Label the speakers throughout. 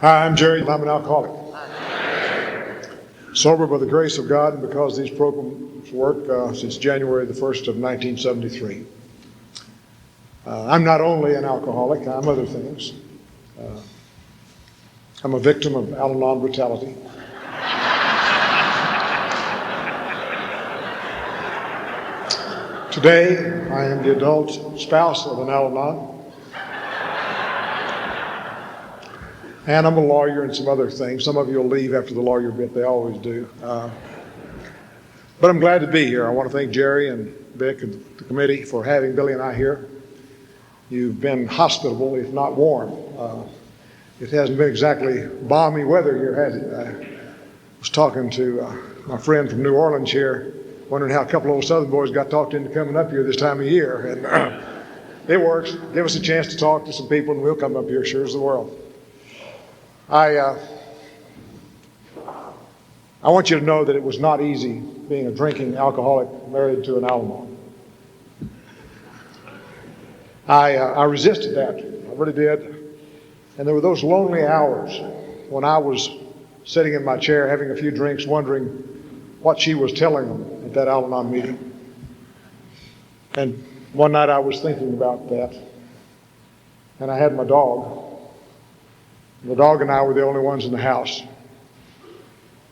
Speaker 1: Hi, I'm Jerry. I'm an alcoholic. Sober by the grace of God and because these programs work since January the 1st of 1973. I'm not only an alcoholic, I'm other things. I'm a victim of Al-Anon brutality. Today, I am the adult spouse of an Al-Anon. And I'm a lawyer and some other things. Some of you will leave after the lawyer bit. They always do. But I'm glad to be here. I want to thank Jerry and Vic and the committee for having Billy and I here. You've been hospitable, if not warm. It hasn't been exactly balmy weather here, has it? I was talking to my friend from New Orleans here, wondering how a couple of old Southern boys got talked into coming up here this time of year. And it works. Give us a chance to talk to some people and we'll come up here, sure as the world. I want you to know that it was not easy being a drinking alcoholic married to an Al-Anon. I resisted that. I really did. And there were those lonely hours when I was sitting in my chair having a few drinks wondering what she was telling them at that Al-Anon meeting. And one night I was thinking about that. And I had my dog. The dog and I were the only ones in the house.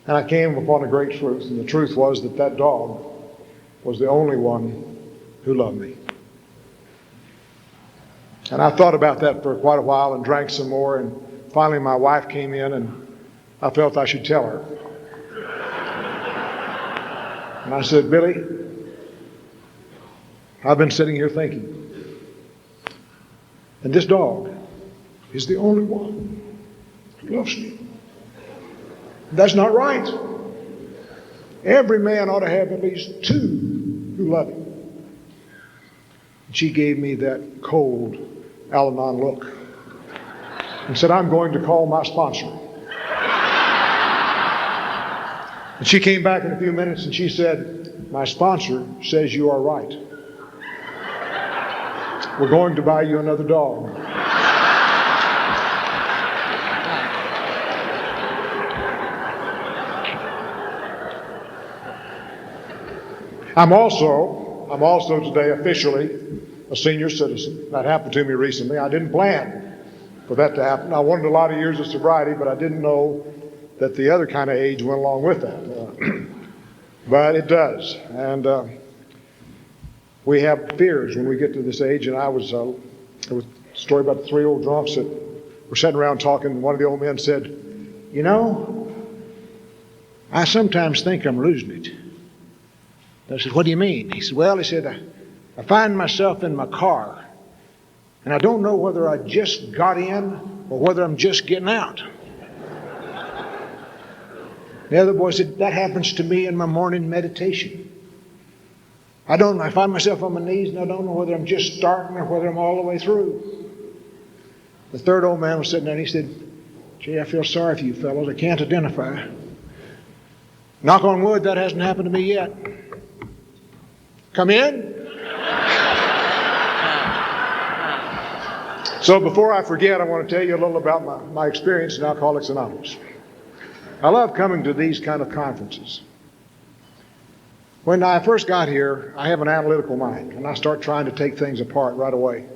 Speaker 1: And I came upon a great truth, and the truth was that that dog was the only one who loved me. And I thought about that for quite a while and drank some more, and finally my wife came in and I felt I should tell her. And I said, Billy, I've been sitting here thinking, and this dog is the only one who loves me. That's not right. Every man ought to have at least two who love him. And she gave me that cold Al-Anon look and said, I'm going to call my sponsor. And she came back in a few minutes and she said, my sponsor says you are right. We're going to buy you another dog. I'm also today officially a senior citizen. That happened to me recently. I didn't plan for that to happen. I wanted a lot of years of sobriety, but I didn't know that the other kind of age went along with that. But it does. And we have fears when we get to this age. And there was a story about the three old drunks that were sitting around talking. And one of the old men said, you know, I sometimes think I'm losing it. I said, what do you mean? He said, well, I find myself in my car, and I don't know whether I just got in or whether I'm just getting out. The other boy said, that happens to me in my morning meditation. I find myself on my knees, and I don't know whether I'm just starting or whether I'm all the way through. The third old man was sitting there, and he said, gee, I feel sorry for you fellows. I can't identify. Knock on wood, that hasn't happened to me yet. Come in. So before I forget, I want to tell you a little about my experience in Alcoholics Anonymous. I love coming to these kind of conferences. When I first got here, I have an analytical mind, and I start trying to take things apart right away.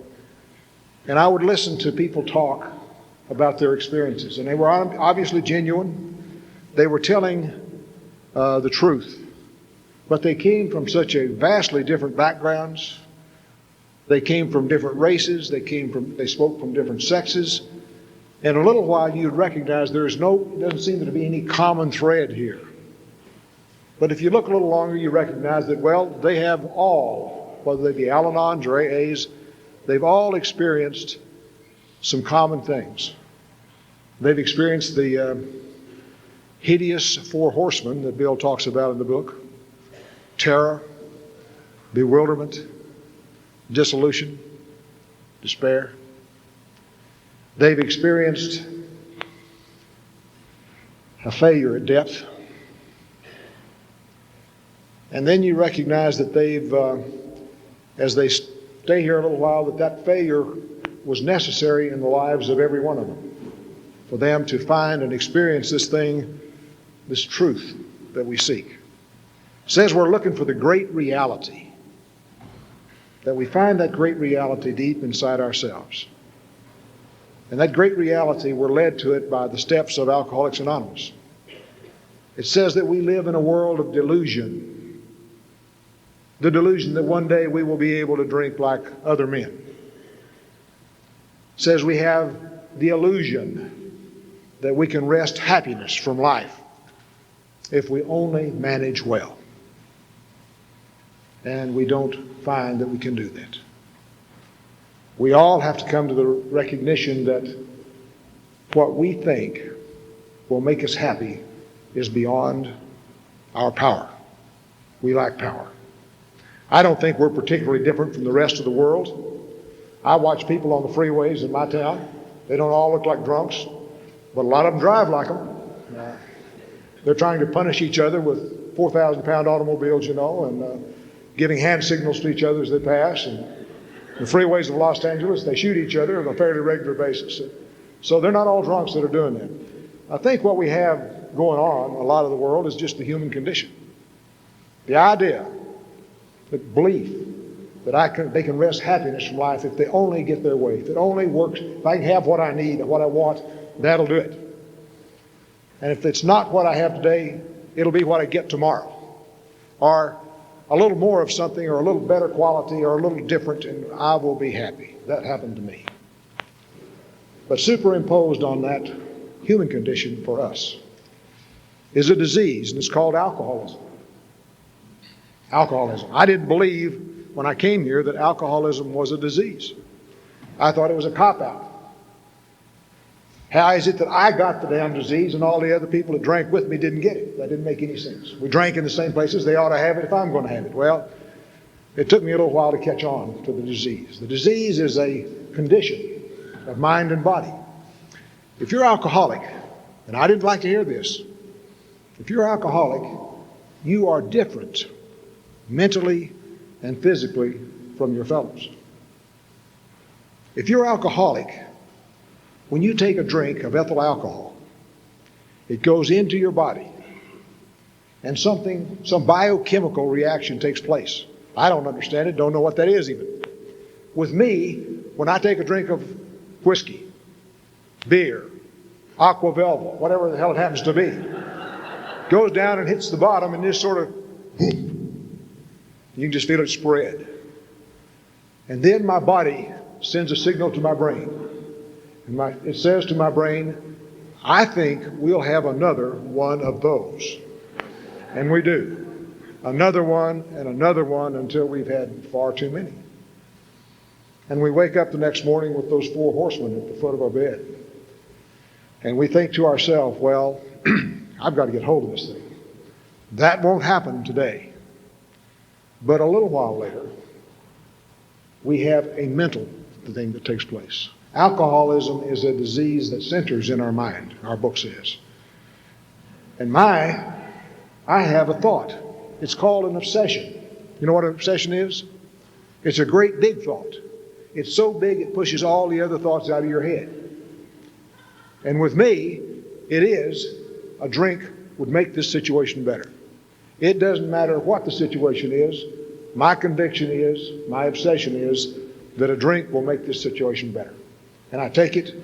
Speaker 1: And I would listen to people talk about their experiences, and they were obviously genuine. They were telling the truth. But they came from such a vastly different backgrounds. They came from different races. They spoke from different sexes. In a little while, you'd recognize doesn't seem to be any common thread here. But if you look a little longer, you recognize that, well, they have all, whether they be Al-Anons or AAs, they've all experienced some common things. They've experienced the hideous four horsemen that Bill talks about in the book. Terror, bewilderment, dissolution, despair. They've experienced a failure at depth. And then you recognize that they've, as they stay here a little while, that failure was necessary in the lives of every one of them. for them to find and experience this thing, this truth that we seek. It says we're looking for the great reality, that we find that great reality deep inside ourselves. And that great reality, we're led to it by the steps of Alcoholics Anonymous. It says that we live in a world of delusion. The delusion that one day we will be able to drink like other men. It says we have the illusion that we can wrest happiness from life if we only manage well. And we don't find that we can do that. We all have to come to the recognition that what we think will make us happy is beyond our power. We lack power. I don't think we're particularly different from the rest of the world. I watch people on the freeways in my town. They don't all look like drunks, but a lot of them drive like them. They're trying to punish each other with 4,000-pound automobiles, and giving hand signals to each other as they pass. And the freeways of Los Angeles, they shoot each other on a fairly regular basis. So they're not all drunks that are doing that. I think what we have going on in a lot of the world is just the human condition. The idea, the belief that they can wrest happiness from life if they only get their way, if it only works, if I can have what I need and what I want, that'll do it. And if it's not what I have today, it'll be what I get tomorrow. Or a little more of something, or a little better quality, or a little different, and I will be happy. That happened to me. But superimposed on that human condition for us is a disease, and it's called alcoholism. Alcoholism. I didn't believe when I came here that alcoholism was a disease. I thought it was a cop-out. How is it that I got the damn disease and all the other people that drank with me didn't get it? That didn't make any sense. We drank in the same places. They ought to have it if I'm going to have it. Well, it took me a little while to catch on to the disease. The disease is a condition of mind and body. If you're alcoholic, and I didn't like to hear this, if you're alcoholic, you are different mentally and physically from your fellows. If you're alcoholic, when you take a drink of ethyl alcohol, it goes into your body and some biochemical reaction takes place. I don't understand it, don't know what that is even. With me, when I take a drink of whiskey, beer, aqua velva, whatever the hell it happens to be, goes down and hits the bottom and just sort of, you can just feel it spread. And then my body sends a signal to my brain. And it says to my brain, I think we'll have another one of those. And we do. Another one and another one until we've had far too many. And we wake up the next morning with those 4 horsemen at the foot of our bed. And we think to ourselves, well, I've got to get hold of this thing. That won't happen today. But a little while later, we have a mental thing that takes place. Alcoholism is a disease that centers in our mind, our book says. And I have a thought. It's called an obsession. You know what an obsession is? It's a great big thought. It's so big it pushes all the other thoughts out of your head. And with me, it is a drink would make this situation better. It doesn't matter what the situation is. My conviction is, my obsession is, that a drink will make this situation better. And I take it,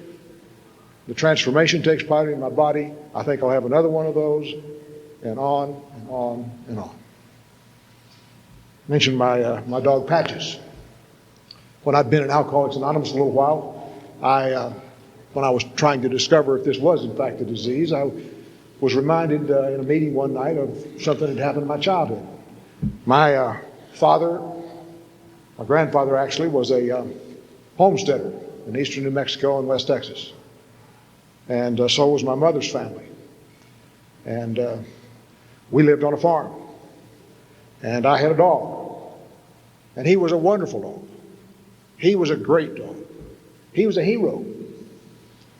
Speaker 1: the transformation takes place in my body. I think I'll have another one of those, and on and on and on. I mentioned my dog Patches. When I'd been in Alcoholics Anonymous a little while, when I was trying to discover if this was in fact a disease, I was reminded in a meeting one night of something that happened in my childhood. My grandfather actually was a homesteader in eastern New Mexico and West Texas. And so was my mother's family. And we lived on a farm. And I had a dog. And he was a wonderful dog. He was a great dog. He was a hero.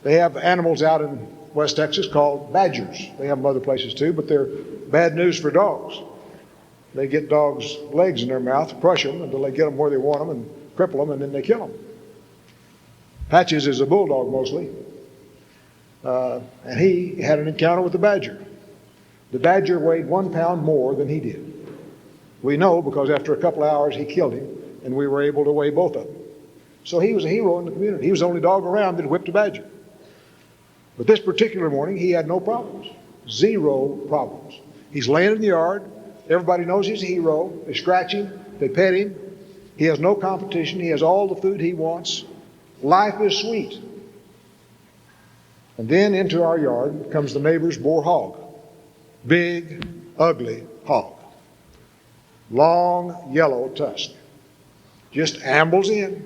Speaker 1: They have animals out in West Texas called badgers. They have them other places too, but they're bad news for dogs. They get dogs' legs in their mouth, crush them until they get them where they want them and cripple them, and then they kill them. Patches is a bulldog mostly. and he had an encounter with the badger. The badger weighed 1 pound more than he did. We know because after a couple of hours he killed him, and we were able to weigh both of them. So he was a hero in the community. He was the only dog around that whipped a badger. But this particular morning he had no problems. 0 problems. He's laying in the yard. Everybody knows he's a hero. They scratch him. They pet him. He has no competition. He has all the food he wants. Life is sweet. And then into our yard comes the neighbor's boar hog. Big, ugly hog. Long, yellow tusk. Just ambles in.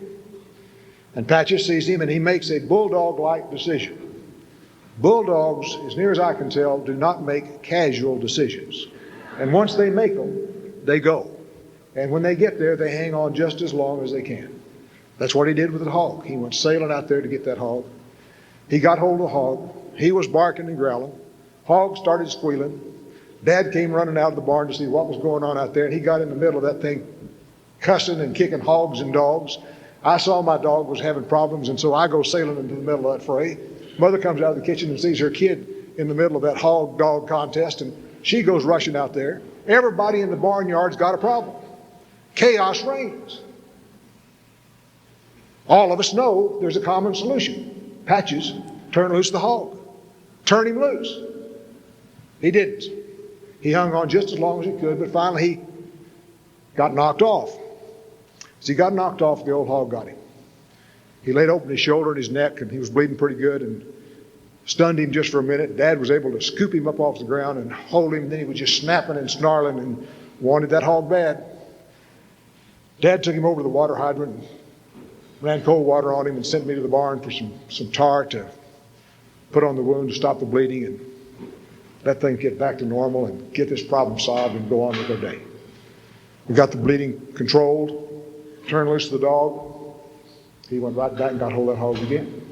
Speaker 1: And Patches sees him and he makes a bulldog-like decision. Bulldogs, as near as I can tell, do not make casual decisions. And once they make them, they go. And when they get there, they hang on just as long as they can. That's what he did with the hog. He went sailing out there to get that hog. He got hold of the hog. He was barking and growling. Hog started squealing. Dad came running out of the barn to see what was going on out there, and he got in the middle of that thing, cussing and kicking hogs and dogs. I saw my dog was having problems, and so I go sailing into the middle of that fray. Mother comes out of the kitchen and sees her kid in the middle of that hog-dog contest, and she goes rushing out there. Everybody in the barnyard's got a problem. Chaos reigns. All of us know there's a common solution. Patches, turn loose the hog. Turn him loose. He didn't. He hung on just as long as he could, but finally he got knocked off. As he got knocked off, the old hog got him. He laid open his shoulder and his neck, and he was bleeding pretty good, and stunned him just for a minute. Dad was able to scoop him up off the ground and hold him. Then he was just snapping and snarling and wanted that hog bad. Dad took him over to the water hydrant and ran cold water on him and sent me to the barn for some tar to put on the wound to stop the bleeding and let things get back to normal and get this problem solved and go on with our day. We got the bleeding controlled, turned loose the dog. He went right back and got hold of that hog again.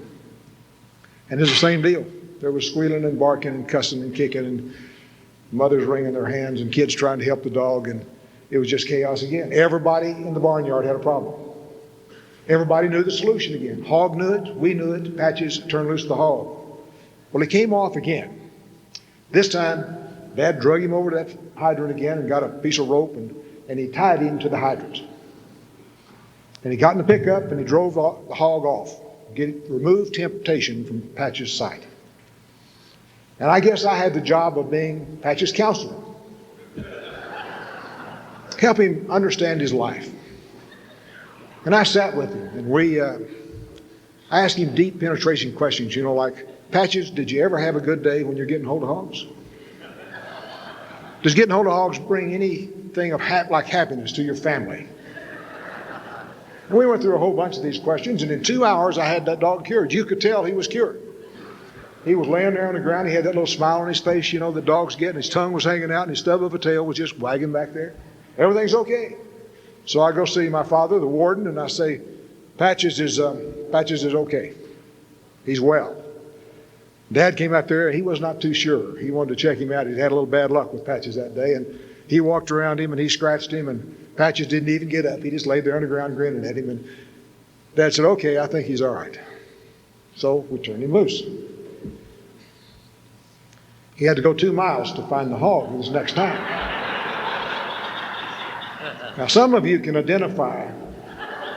Speaker 1: And it's the same deal. There was squealing and barking and cussing and kicking and mothers wringing their hands and kids trying to help the dog, and it was just chaos again. Everybody in the barnyard had a problem. Everybody knew the solution again. Hog knew it, we knew it. Patches turned loose the hog. Well, he came off again. This time, Dad drug him over to that hydrant again and got a piece of rope and he tied him to the hydrant. And he got in the pickup and he drove the hog off. Remove temptation from Patches' sight. And I guess I had the job of being Patches' counselor. Help him understand his life. And I sat with him and I asked him deep penetration questions, like, Patches, did you ever have a good day when you're getting hold of hogs? Does getting hold of hogs bring anything of like happiness to your family? And we went through a whole bunch of these questions, and in 2 hours I had that dog cured. You could tell he was cured. He was laying there on the ground. He had that little smile on his face, that dogs get, and his tongue was hanging out, and his stub of a tail was just wagging back there. Everything's okay. So I go see my father, the warden, and I say, Patches is okay. He's well. Dad came out there, and he was not too sure. He wanted to check him out. He'd had a little bad luck with Patches that day, and he walked around him, and he scratched him, and Patches didn't even get up. He just laid there on the ground grinning at him, and Dad said, okay, I think he's all right. So we turned him loose. He had to go 2 miles to find the hog this next time. Now, some of you can identify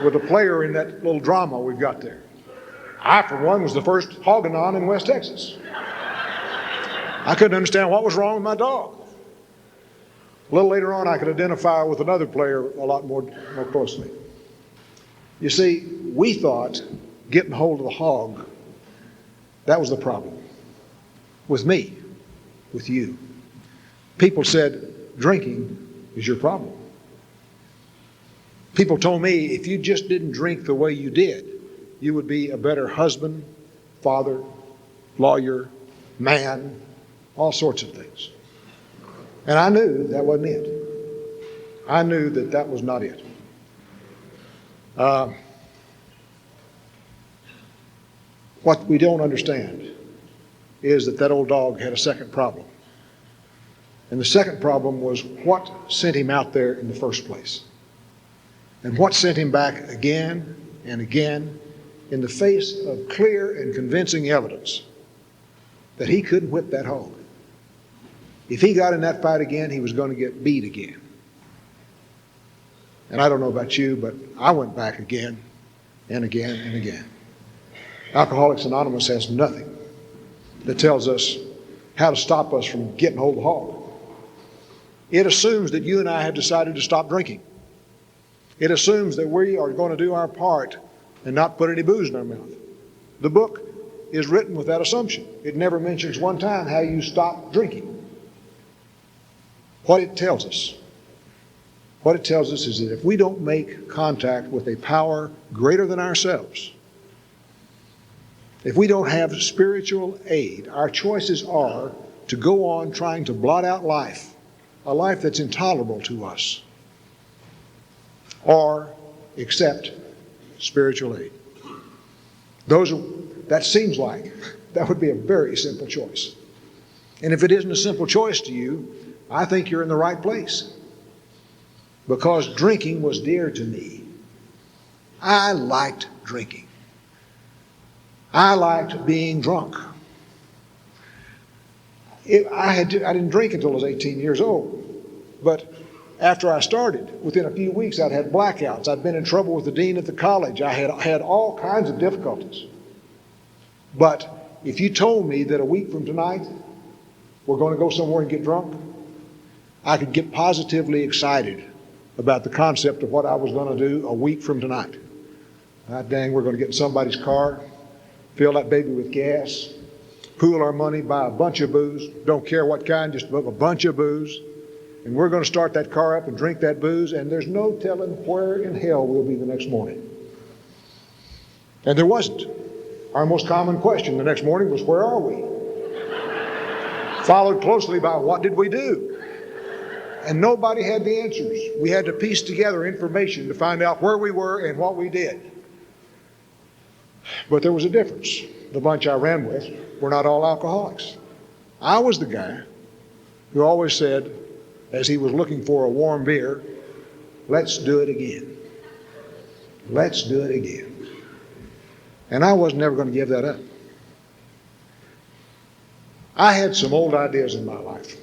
Speaker 1: with a player in that little drama we've got there. I, for one, was the first hog-anon in West Texas. I couldn't understand what was wrong with my dog. A little later on, I could identify with another player a lot more closely. You see, we thought getting hold of the hog, that was the problem. With me, with you. People said, drinking is your problem. People told me, if you just didn't drink the way you did, you would be a better husband, father, lawyer, man, all sorts of things. And I knew that wasn't it. I knew that was not it. What we don't understand is that old dog had a second problem. And the second problem was what sent him out there in the first place. And what sent him back again and again in the face of clear and convincing evidence that he couldn't whip that hog. If he got in that fight again, he was going to get beat again. And I don't know about you, but I went back again and again and again. Alcoholics Anonymous has nothing that tells us how to stop us from getting hold of the hog. It assumes that you and I have decided to stop drinking. It assumes that we are going to do our part and not put any booze in our mouth. The book is written with that assumption. It never mentions one time how you stop drinking. What it tells us is that if we don't make contact with a power greater than ourselves, if we don't have spiritual aid, our choices are to go on trying to blot out life, a life that's intolerable to us, or accept spiritual aid. That seems like that would be a very simple choice. And if it isn't a simple choice to you, I think you're in the right place. Because drinking was dear to me. I liked drinking. I liked being drunk. I didn't drink until I was 18 years old. But after I started, within a few weeks, I'd had blackouts. I'd been in trouble with the dean at the college. I had all kinds of difficulties. But if you told me that a week from tonight, we're going to go somewhere and get drunk, I could get positively excited about the concept of what I was going to do a week from tonight. Dang, we're going to get in somebody's car, fill that baby with gas, pool our money, buy a bunch of booze, don't care what kind, just a bunch of booze, and we're going to start that car up and drink that booze, and there's no telling where in hell we'll be the next morning. And there wasn't. Our most common question the next morning was, where are we? Followed closely by, what did we do? And nobody had the answers. We had to piece together information to find out where we were and what we did. But there was a difference. The bunch I ran with were not all alcoholics. I was the guy who always said, as he was looking for a warm beer, let's do it again. Let's do it again. And I was never going to give that up. I had some old ideas in my life.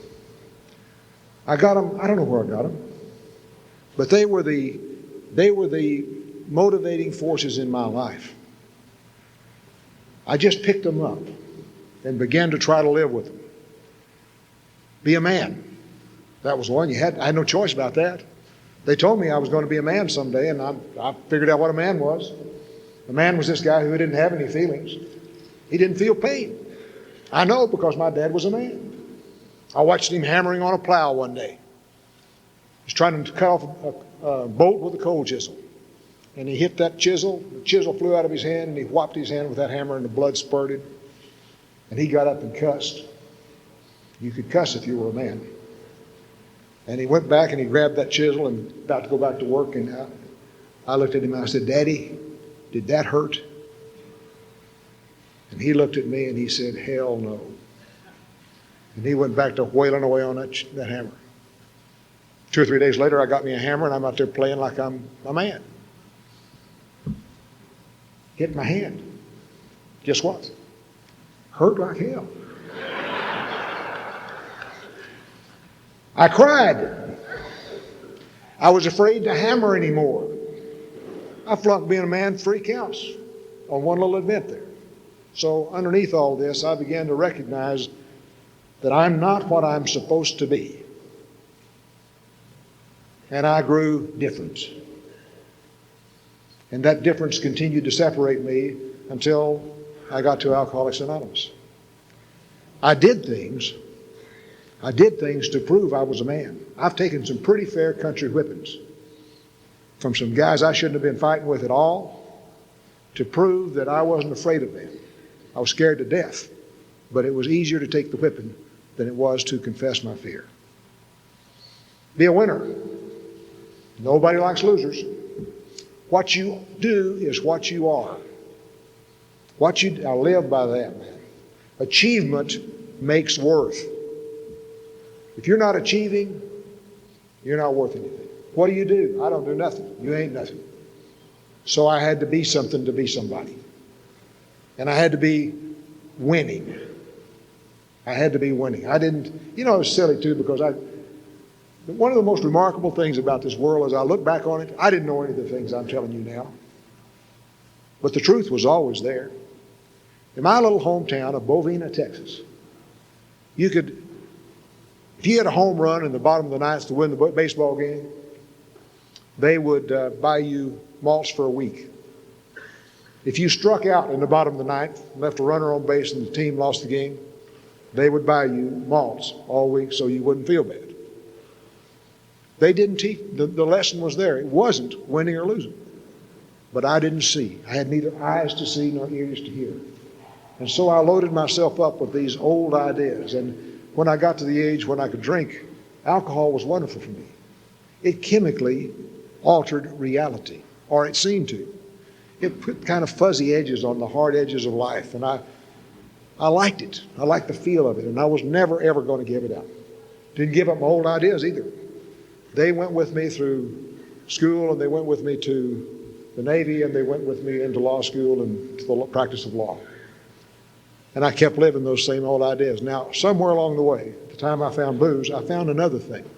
Speaker 1: I got them, I don't know where I got them, but they were the motivating forces in my life. I just picked them up and began to try to live with them. Be a man. That was one. I had no choice about that. They told me I was going to be a man someday, and I figured out what a man was. A man was this guy who didn't have any feelings. He didn't feel pain. I know because my dad was a man. I watched him hammering on a plow one day. He was trying to cut off a bolt with a coal chisel. And he hit that chisel. The chisel flew out of his hand, and he whopped his hand with that hammer, and the blood spurted. And he got up and cussed. You could cuss if you were a man. And he went back and he grabbed that chisel and about to go back to work. And I looked at him and I said, Daddy, did that hurt? And he looked at me and he said, hell no. And he went back to wailing away on that hammer. 2 or 3 days later, I got me a hammer and I'm out there playing like I'm a man. Hit my hand. Guess what? Hurt like hell. I cried. I was afraid to hammer anymore. I flunked being a man 3 counts on one little event there. So underneath all this, I began to recognize that I'm not what I'm supposed to be. And I grew different. And that difference continued to separate me until I got to Alcoholics Anonymous. I did things to prove I was a man. I've taken some pretty fair country whippings from some guys I shouldn't have been fighting with at all to prove that I wasn't afraid of them. I was scared to death, but it was easier to take the whipping than it was to confess my fear. Be a winner. Nobody likes losers. What you do is what you are. I live by that, man. Achievement makes worth. If you're not achieving, you're not worth anything. What do? I don't do nothing. You ain't nothing. So I had to be something to be somebody. And I had to be winning. I had to be winning. I didn't, it was silly too, because one of the most remarkable things about this world, as I look back on it, I didn't know any of the things I'm telling you now. But the truth was always there. In my little hometown of Bovina, Texas, if you had a home run in the bottom of the ninth to win the baseball game, they would buy you malts for a week. If you struck out in the bottom of the ninth, left a runner on base, and the team lost the game, they would buy you malts all week so you wouldn't feel bad. They didn't teach, the lesson was there. It wasn't winning or losing. But I didn't see. I had neither eyes to see nor ears to hear. And so I loaded myself up with these old ideas. And when I got to the age when I could drink, alcohol was wonderful for me. It chemically altered reality, or it seemed to. It put kind of fuzzy edges on the hard edges of life. And I liked it. I liked the feel of it. And I was never, ever going to give it up. Didn't give up my old ideas either. They went with me through school, and they went with me to the Navy, and they went with me into law school and to the practice of law. And I kept living those same old ideas. Now, somewhere along the way, at the time I found booze, I found another thing,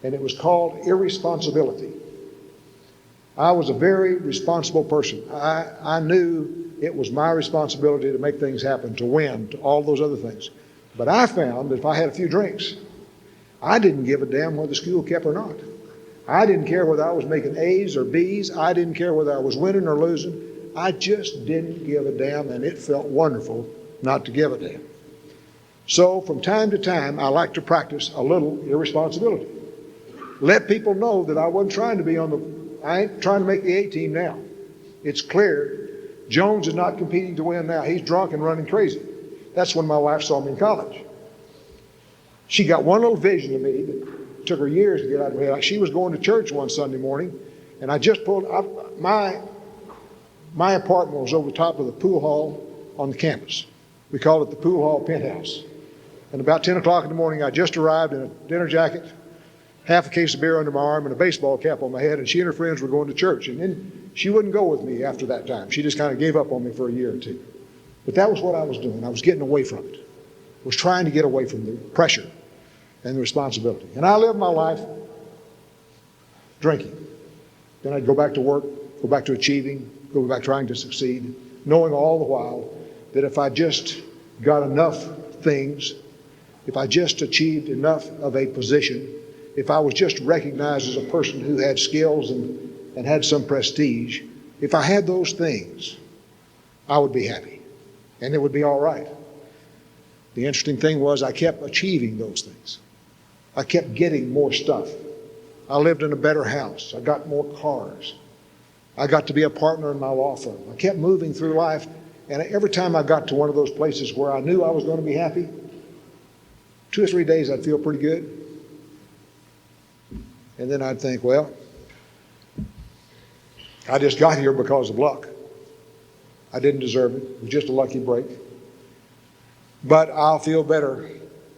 Speaker 1: and it was called irresponsibility. I was a very responsible person. I knew it was my responsibility to make things happen, to win, to all those other things. But I found that if I had a few drinks, I didn't give a damn whether school kept or not. I didn't care whether I was making A's or B's. I didn't care whether I was winning or losing. I just didn't give a damn, and it felt wonderful not to give a damn. So from time to time, I like to practice a little irresponsibility. Let people know that I wasn't trying to be I ain't trying to make the A team now. It's clear Jones is not competing to win now. He's drunk and running crazy. That's when my wife saw me in college. She got one little vision of me that took her years to get out of her head. She was going to church one Sunday morning, and I just pulled up. My apartment was over the top of the pool hall on the campus. We called it the pool hall penthouse. And about 10 o'clock in the morning, I just arrived in a dinner jacket, half a case of beer under my arm, and a baseball cap on my head, and she and her friends were going to church. And then she wouldn't go with me after that time. She just kind of gave up on me for a year or two. But that was what I was doing. I was getting away from it. I was trying to get away from the pressure and the responsibility. And I lived my life drinking. Then I'd go back to work, go back to achieving, go back trying to succeed, knowing all the while that if I just got enough things, if I just achieved enough of a position, if I was just recognized as a person who had skills and had some prestige, if I had those things, I would be happy. And it would be all right. The interesting thing was I kept achieving those things. I kept getting more stuff. I lived in a better house. I got more cars. I got to be a partner in my law firm. I kept moving through life, and every time I got to one of those places where I knew I was going to be happy, 2 or 3 days I'd feel pretty good. And then I'd think, well, I just got here because of luck. I didn't deserve it. It was just a lucky break. But I'll feel better.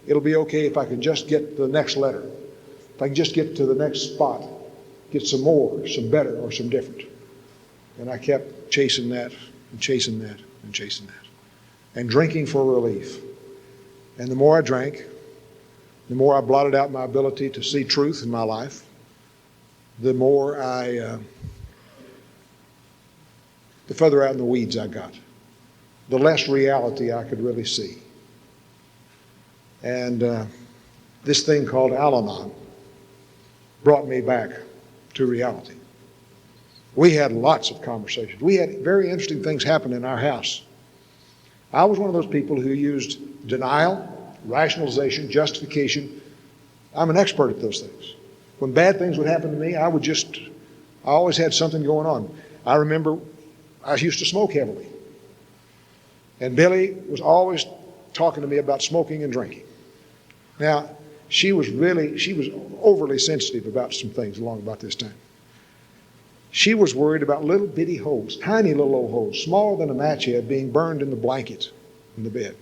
Speaker 1: It'll be okay if I can just get the next letter. If I can just get to the next spot, get some more, some better, or some different. And I kept chasing that and chasing that and chasing that. And drinking for relief. And the more I drank, the more I blotted out my ability to see truth in my life, the more the further out in the weeds I got, the less reality I could really see. And this thing called Al-Anon brought me back to reality. We had lots of conversations. We had very interesting things happen in our house. I was one of those people who used denial, rationalization, justification. I'm an expert at those things. When bad things would happen to me, I always had something going on. I remember I used to smoke heavily. And Billy was always talking to me about smoking and drinking. Now, she was overly sensitive about some things along about this time. She was worried about little bitty holes, tiny little old holes, smaller than a match head, being burned in the blanket in the bed.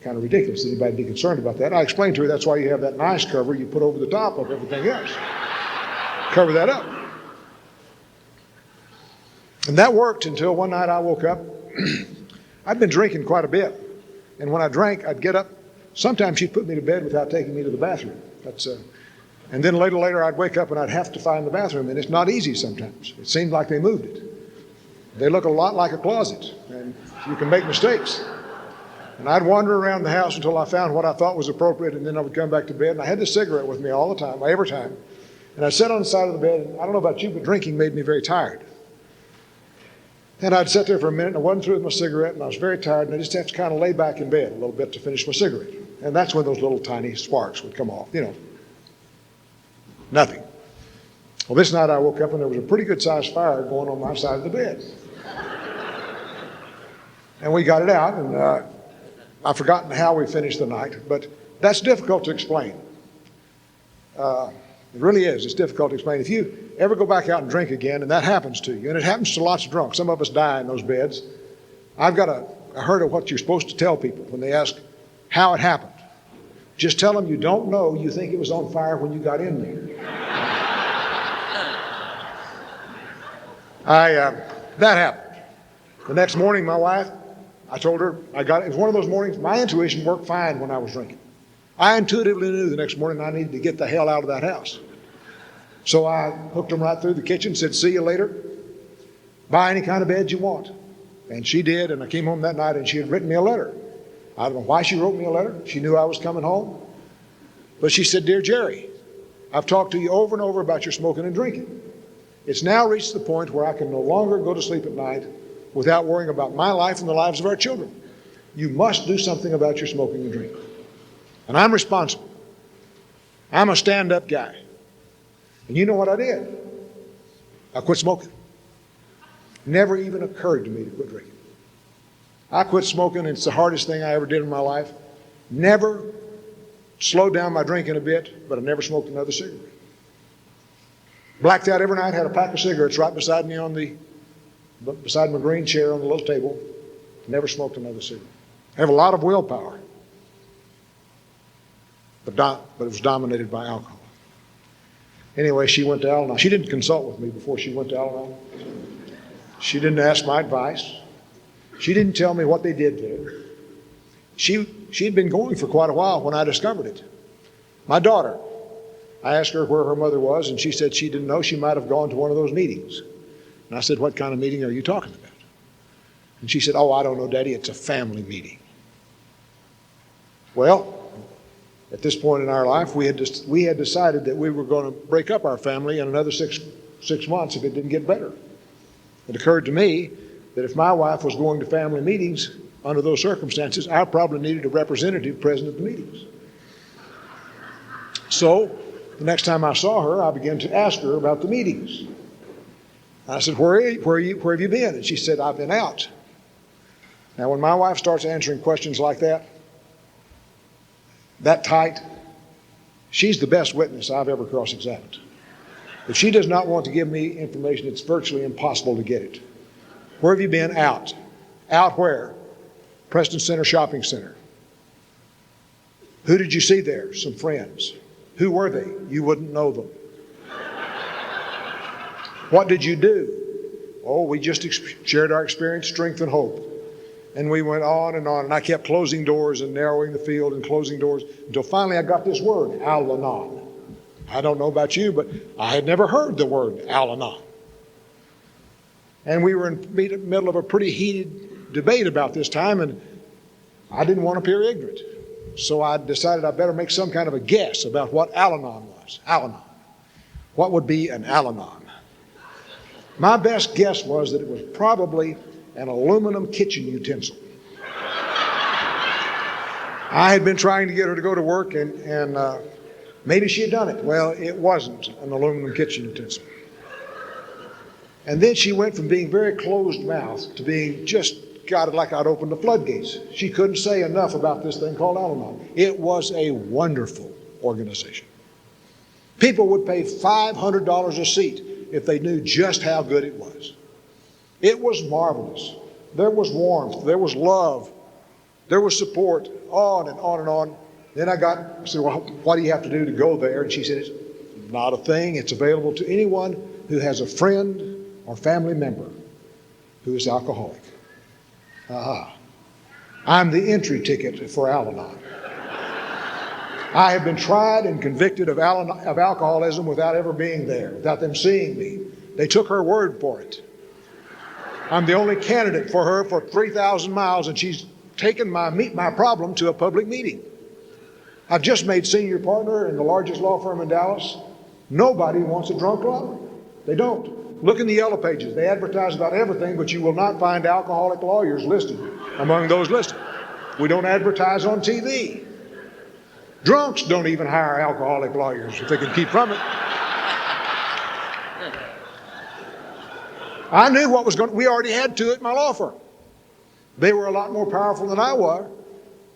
Speaker 1: Kind of ridiculous that anybody be concerned about that. I explained to her that's why you have that nice cover you put over the top of everything else. Cover that up. And that worked until one night I woke up. I'd been drinking quite a bit. And when I drank, I'd get up. Sometimes she'd put me to bed without taking me to the bathroom. And then later I'd wake up and I'd have to find the bathroom, and it's not easy sometimes. It seemed like they moved it. They look a lot like a closet, and you can make mistakes. And I'd wander around the house until I found what I thought was appropriate, and then I would come back to bed. And I had the cigarette with me all the time, every time. And I'd sit on the side of the bed, and I don't know about you, but drinking made me very tired. And I'd sit there for a minute, and I wasn't through with my cigarette, and I was very tired, and I just had to kind of lay back in bed a little bit to finish my cigarette. And that's when those little tiny sparks would come off, Nothing. Well, this night I woke up, and there was a pretty good-sized fire going on my side of the bed. And we got it out, and I've forgotten how we finished the night, but that's difficult to explain. It really is. It's difficult to explain. If you ever go back out and drink again, and that happens to you, and it happens to lots of drunks, some of us die in those beds. I've got a herd of what you're supposed to tell people when they ask how it happened. Just tell them you don't know, you think it was on fire when you got in there. That happened. The next morning, my wife, I told her, it was one of those mornings, my intuition worked fine when I was drinking. I intuitively knew the next morning I needed to get the hell out of that house. So I hooked them right through the kitchen, said, see you later. Buy any kind of bed you want. And she did, and I came home that night, and she had written me a letter. I don't know why she wrote me a letter. She knew I was coming home. But she said, Dear Jerry, I've talked to you over and over about your smoking and drinking. It's now reached the point where I can no longer go to sleep at night without worrying about my life and the lives of our children. You must do something about your smoking and drinking. And I'm responsible. I'm a stand-up guy. And you know what I did? I quit smoking. Never even occurred to me to quit drinking. I quit smoking, and it's the hardest thing I ever did in my life. Never slowed down my drinking a bit, but I never smoked another cigarette. Blacked out every night, had a pack of cigarettes right beside me beside my green chair on the little table. Never smoked another cigarette. I have a lot of willpower, but it was dominated by alcohol. Anyway, she went to Al-Anon. She didn't consult with me before she went to Al-Anon. She didn't ask my advice. She didn't tell me what they did there. She'd been going for quite a while when I discovered it. My daughter, I asked her where her mother was, and she said she didn't know. She might have gone to one of those meetings. And I said, what kind of meeting are you talking about? And she said, oh, I don't know, Daddy, it's a family meeting. Well, at this point in our life, we had decided that we were going to break up our family in another six months if it didn't get better. It occurred to me that if my wife was going to family meetings under those circumstances, I probably needed a representative present at the meetings. So the next time I saw her, I began to ask her about the meetings. I said, where have you been? And she said, I've been out. Now, when my wife starts answering questions like that tight, she's the best witness I've ever cross-examined. If she does not want to give me information, it's virtually impossible to get it. Where have you been? Out. Out where? Preston Center Shopping Center. Who did you see there? Some friends. Who were they? You wouldn't know them. What did you do? Oh, we just shared our experience, strength, and hope. And we went on, and I kept closing doors and narrowing the field and closing doors until finally I got this word, Al-Anon. I don't know about you, but I had never heard the word Al-Anon. And we were in the middle of a pretty heated debate about this time, and I didn't want to appear ignorant. So I decided I better make some kind of a guess about what Al-Anon was. Al-Anon. What would be an Al-Anon? My best guess was that it was probably an aluminum kitchen utensil. I had been trying to get her to go to work, and maybe she had done it. Well, it wasn't an aluminum kitchen utensil. And then she went from being very closed-mouthed to being just got it like I'd opened the floodgates. She couldn't say enough about this thing called Al-Anon. It was a wonderful organization. People would pay $500 a seat if they knew just how good it was. It was marvelous. There was warmth. There was love. There was support, on and on and on. Then I said, well, what do you have to do to go there? And she said, it's not a thing. It's available to anyone who has a friend or family member who is alcoholic. Aha. I'm the entry ticket for Al-Anon. I have been tried and convicted of alcoholism without ever being there, without them seeing me. They took her word for it. I'm the only candidate for her for 3,000 miles, and she's taken my problem to a public meeting. I've just made senior partner in the largest law firm in Dallas. Nobody wants a drunk lawyer. They don't. Look in the yellow pages. They advertise about everything, but you will not find alcoholic lawyers listed among those listed. We don't advertise on TV. Drunks don't even hire alcoholic lawyers if they can keep from it. I knew what was going. We already had two at my law firm. They were a lot more powerful than I was.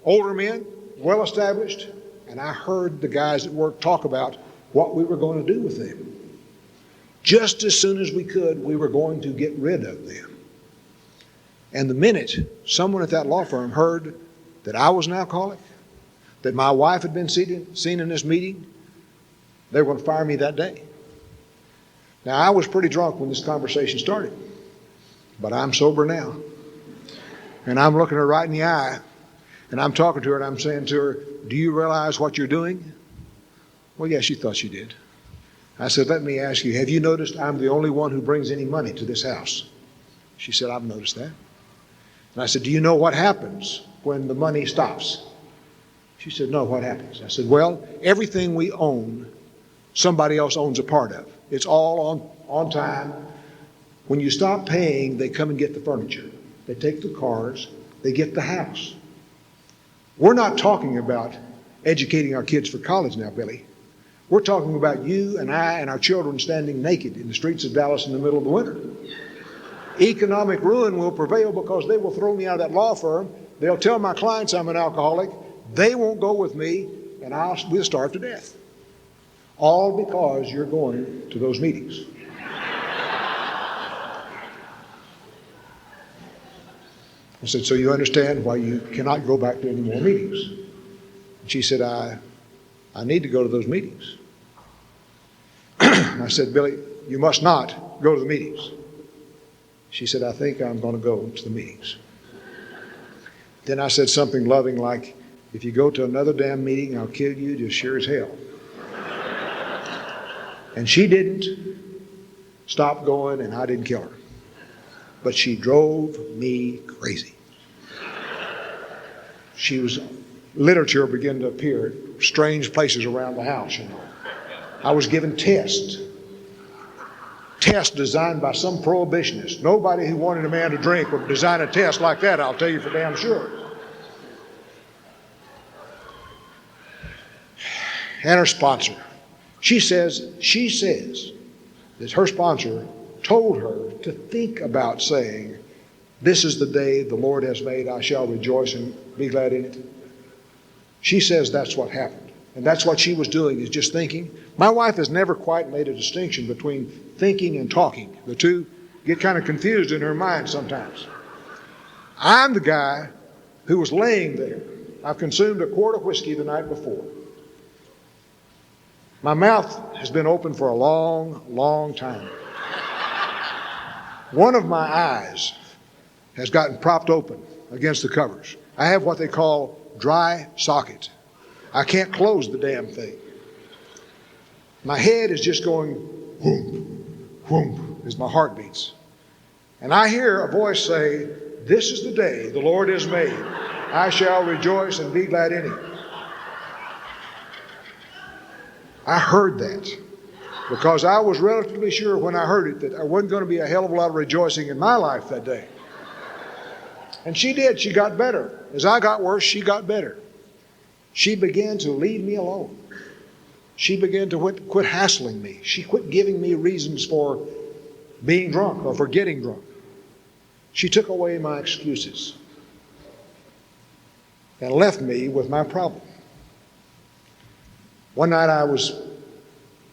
Speaker 1: Older men, well established, and I heard the guys at work talk about what we were going to do with them. Just as soon as we could, we were going to get rid of them. And the minute someone at that law firm heard that I was an alcoholic, that my wife had been seen in this meeting, they were going to fire me that day. Now, I was pretty drunk when this conversation started, but I'm sober now. And I'm looking her right in the eye, and I'm talking to her, and I'm saying to her, do you realize what you're doing? Well, yeah, she thought she did. I said, let me ask you, have you noticed I'm the only one who brings any money to this house? She said, I've noticed that. And I said, do you know what happens when the money stops? She said, no, what happens? I said, well, everything we own, somebody else owns a part of. It's all on time. When you stop paying, they come and get the furniture. They take the cars. They get the house. We're not talking about educating our kids for college now, Billy. We're talking about you and I and our children standing naked in the streets of Dallas in the middle of the winter. Economic ruin will prevail because they will throw me out of that law firm. They'll tell my clients I'm an alcoholic. They won't go with me, and we'll starve to death. All because you're going to those meetings. I said, so you understand why you cannot go back to any more meetings? And she said, I need to go to those meetings. I said, Billy, you must not go to the meetings. She said, I think I'm going to go to the meetings. Then I said something loving like, if you go to another damn meeting, I'll kill you just sure as hell. And she didn't stop going, and I didn't kill her. But she drove me crazy. Literature began to appear at strange places around the house, you know. I was given tests designed by some prohibitionist. Nobody who wanted a man to drink would design a test like that, I'll tell you for damn sure. And her sponsor. She says that her sponsor told her to think about saying, this is the day the Lord has made, I shall rejoice and be glad in it. She says that's what happened. And that's what she was doing, is just thinking. My wife has never quite made a distinction between thinking and talking. The two get kind of confused in her mind sometimes. I'm the guy who was laying there. I've consumed a quart of whiskey the night before. My mouth has been open for a long, long time. One of my eyes has gotten propped open against the covers. I have what they call dry socket. I can't close the damn thing. My head is just going whoom, whoom, as my heart beats. And I hear a voice say, this is the day the Lord has made. I shall rejoice and be glad in it. I heard that because I was relatively sure when I heard it that there wasn't going to be a hell of a lot of rejoicing in my life that day. And she did. She got better. As I got worse, she got better. She began to leave me alone. She began to quit hassling me. She quit giving me reasons for being drunk or for getting drunk. She took away my excuses and left me with my problem. One night I was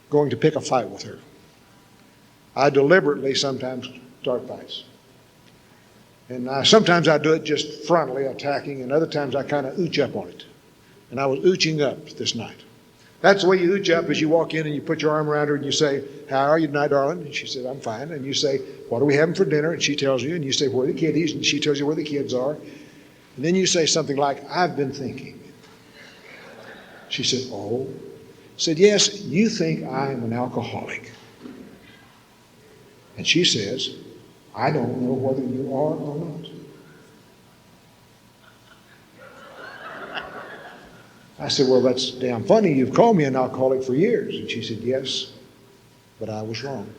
Speaker 1: going to pick a fight with her. I deliberately sometimes start fights. And sometimes I do it just frontally attacking, and other times I kind of ooch up on it. And I was ooching up this night. That's the way you ooch up, is you walk in and you put your arm around her and you say, how are you tonight, darling? And she said, I'm fine. And you say, what are we having for dinner? And she tells you, and you say, where are the kiddies? And she tells you where the kids are. And then you say something like, I've been thinking. She said, oh. Said, yes, you think I am an alcoholic. And she says, I don't know whether you are or not. I said, well, that's damn funny. You've called me an alcoholic for years. And she said, yes, but I was wrong.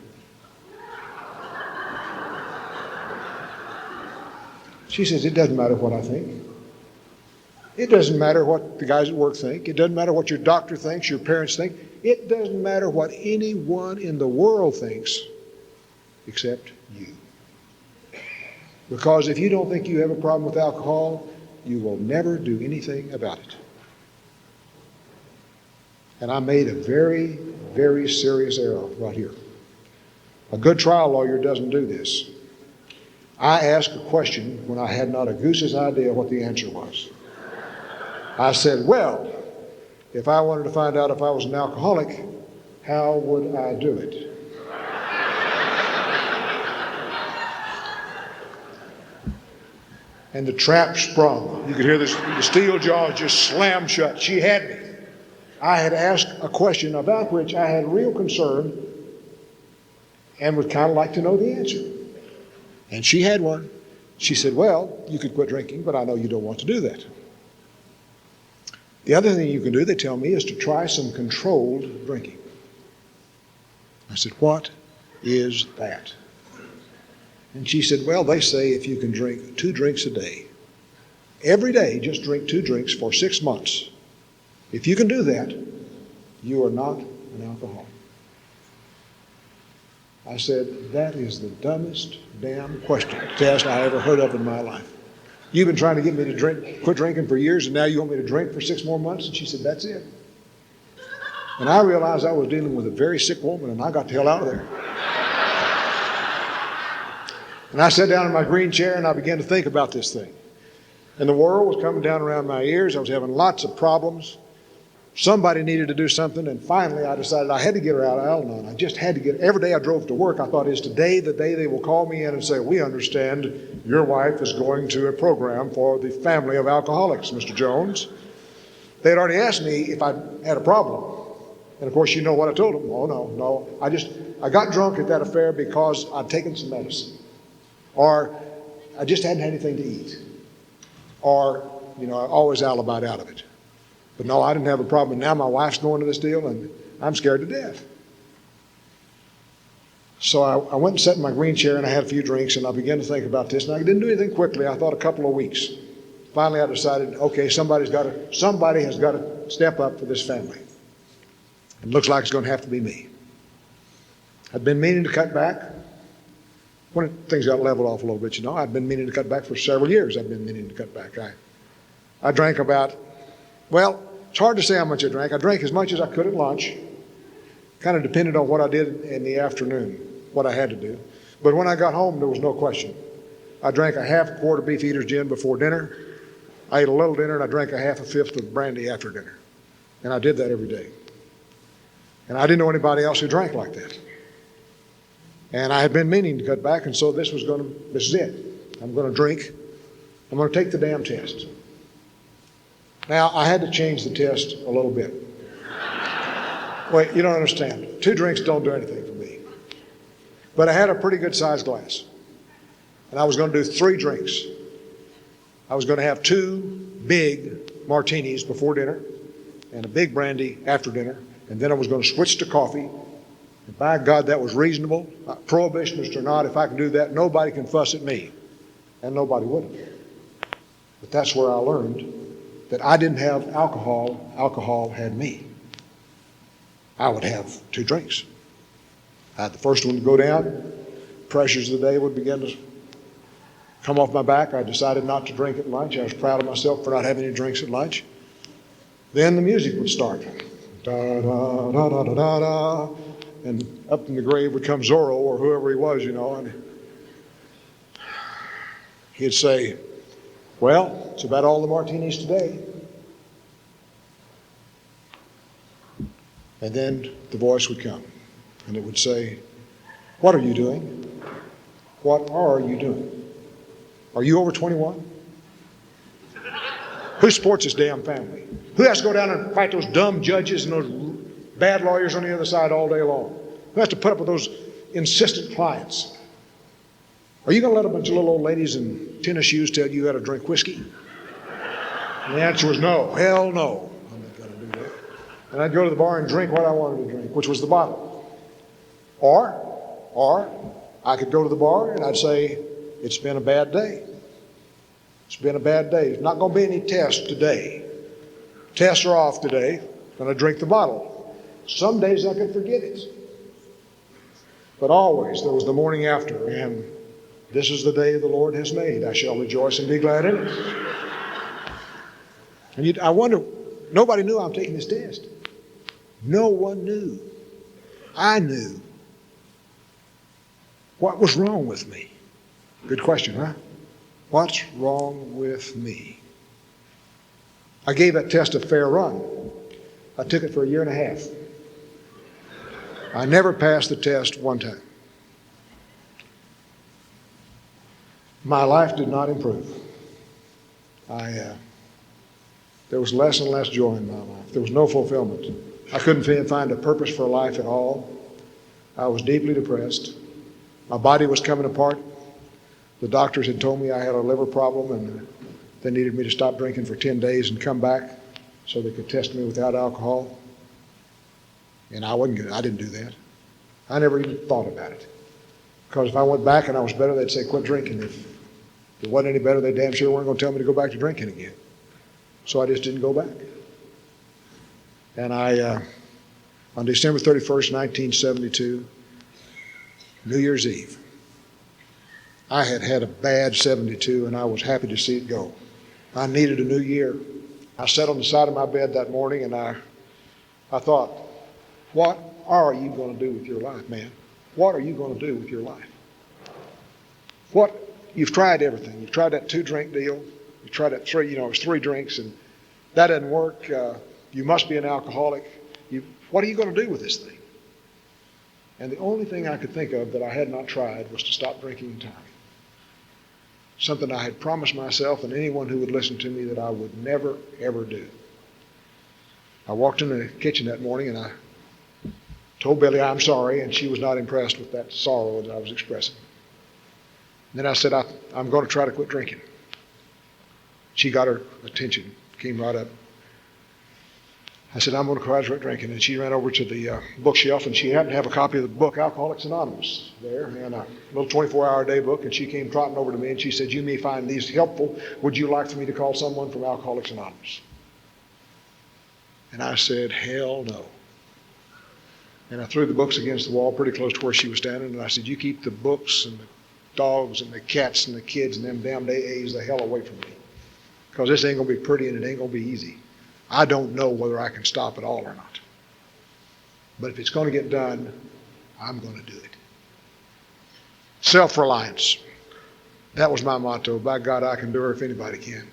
Speaker 1: She says, it doesn't matter what I think. It doesn't matter what the guys at work think. It doesn't matter what your doctor thinks, your parents think. It doesn't matter what anyone in the world thinks except you. Because if you don't think you have a problem with alcohol, you will never do anything about it. And I made a very, very serious error right here. A good trial lawyer doesn't do this. I asked a question when I had not a goose's idea what the answer was. I said, well, if I wanted to find out if I was an alcoholic, how would I do it? And the trap sprung. You could hear the steel jaws just slam shut. She had me. I had asked a question about which I had real concern and would kind of like to know the answer. And she had one. She said, well, you could quit drinking, but I know you don't want to do that. The other thing you can do, they tell me, is to try some controlled drinking. I said, what is that? And she said, well, they say if you can drink 2 drinks a day, every day just drink 2 drinks for 6 months. If you can do that, you are not an alcoholic. I said, that is the dumbest damn test I ever heard of in my life. You've been trying to get me to quit drinking for years, and now you want me to drink for 6 more months? And she said, that's it. And I realized I was dealing with a very sick woman, and I got the hell out of there. And I sat down in my green chair, and I began to think about this thing. And the world was coming down around my ears. I was having lots of problems. Somebody needed to do something, and finally I decided I had to get her out of Al-Anon. I just had to get her. Every day I drove to work, I thought, is today the day they will call me in and say, we understand your wife is going to a program for the family of alcoholics, Mr. Jones. They had already asked me if I had a problem. And of course, you know what I told them. Oh, no. I got drunk at that affair because I'd taken some medicine. Or I just hadn't had anything to eat. Or, I always alibied out of it. But no, I didn't have a problem. And now my wife's going to this deal, and I'm scared to death. So I went and sat in my green chair, and I had a few drinks, and I began to think about this. And I didn't do anything quickly. I thought a couple of weeks. Finally, I decided, okay, somebody has got to step up for this family. It looks like it's going to have to be me. I'd been meaning to cut back. When things got leveled off a little bit, I'd been meaning to cut back for several years. I'd been meaning to cut back. I drank about, it's hard to say how much I drank. I drank as much as I could at lunch. Kind of depended on what I did in the afternoon, what I had to do. But when I got home, there was no question. I drank a half quart of beef eater's gin before dinner. I ate a little dinner, and I drank a half a fifth of brandy after dinner. And I did that every day. And I didn't know anybody else who drank like that. And I had been meaning to cut back, and so this is it. I'm going to drink. I'm going to take the damn test. Now, I had to change the test a little bit. Wait, you don't understand. 2 drinks don't do anything for me. But I had a pretty good sized glass. And I was going to do 3 drinks. I was going to have 2 big martinis before dinner and a big brandy after dinner. And then I was going to switch to coffee. And by God, that was reasonable. Prohibitionist or not, if I can do that, nobody can fuss at me. And nobody would have. But that's where I learned that I didn't have alcohol. Alcohol had me. I would have 2 drinks. I had the first one to go down. Pressures of the day would begin to come off my back. I decided not to drink at lunch. I was proud of myself for not having any drinks at lunch. Then the music would start. Da, da, da, da, da, da, da. And up in the grave would come Zorro or whoever he was, and he'd say, well, it's about all the martinis today. And then the voice would come, and it would say, what are you doing? What are you doing? Are you over 21? Who supports this damn family? Who has to go down and fight those dumb judges and those bad lawyers on the other side all day long? Who has to put up with those insistent clients? Are you going to let a bunch of little old ladies in tennis shoes tell you how to drink whiskey? And the answer was no. Hell no. I'm not going to do that. And I'd go to the bar and drink what I wanted to drink, which was the bottle. Or I could go to the bar and I'd say, it's been a bad day. It's been a bad day. There's not going to be any tests today. Tests are off today. I'm going to drink the bottle. Some days I could forget it. But always there was the morning after, and this is the day the Lord has made. I shall rejoice and be glad in it. And I wonder, nobody knew I'm taking this test. No one knew. I knew. What was wrong with me? Good question, huh? What's wrong with me? I gave that test a fair run. I took it for 1.5 years. I never passed the test one time. My life did not improve. There was less and less joy in my life. There was no fulfillment. I couldn't find a purpose for life at all. I was deeply depressed. My body was coming apart. The doctors had told me I had a liver problem and they needed me to stop drinking for 10 days and come back so they could test me without alcohol. And I didn't do that. I never even thought about it. Because if I went back and I was better, they'd say, quit drinking. If it wasn't any better, they damn sure weren't going to tell me to go back to drinking again. So I just didn't go back. And on December 31st, 1972, New Year's Eve, I had had a bad 72 and I was happy to see it go. I needed a new year. I sat on the side of my bed that morning and I thought, what are you going to do with your life, man? What are you going to do with your life? You've tried everything. You've tried that 2-drink deal. You tried that 3, it was 3 drinks and that didn't work. You must be an alcoholic. What are you going to do with this thing? And the only thing I could think of that I had not tried was to stop drinking entirely. Something I had promised myself and anyone who would listen to me that I would never, ever do. I walked in the kitchen that morning and I told Billy I'm sorry, and she was not impressed with that sorrow that I was expressing. And then I said, I'm going to try to quit drinking. She got her attention, came right up. I said, I'm going to try to quit drinking. And she ran over to the bookshelf, and she happened to have a copy of the book, Alcoholics Anonymous, there, and a little 24-hour-a-day book. And she came trotting over to me, and she said, you may find these helpful. Would you like for me to call someone from Alcoholics Anonymous? And I said, hell no. And I threw the books against the wall pretty close to where she was standing, and I said, you keep the books and the dogs and the cats and the kids and them damned AAs the hell away from me. Because this ain't going to be pretty and it ain't going to be easy. I don't know whether I can stop it all or not. But if it's going to get done, I'm going to do it. Self-reliance. That was my motto. By God, I can do it if anybody can.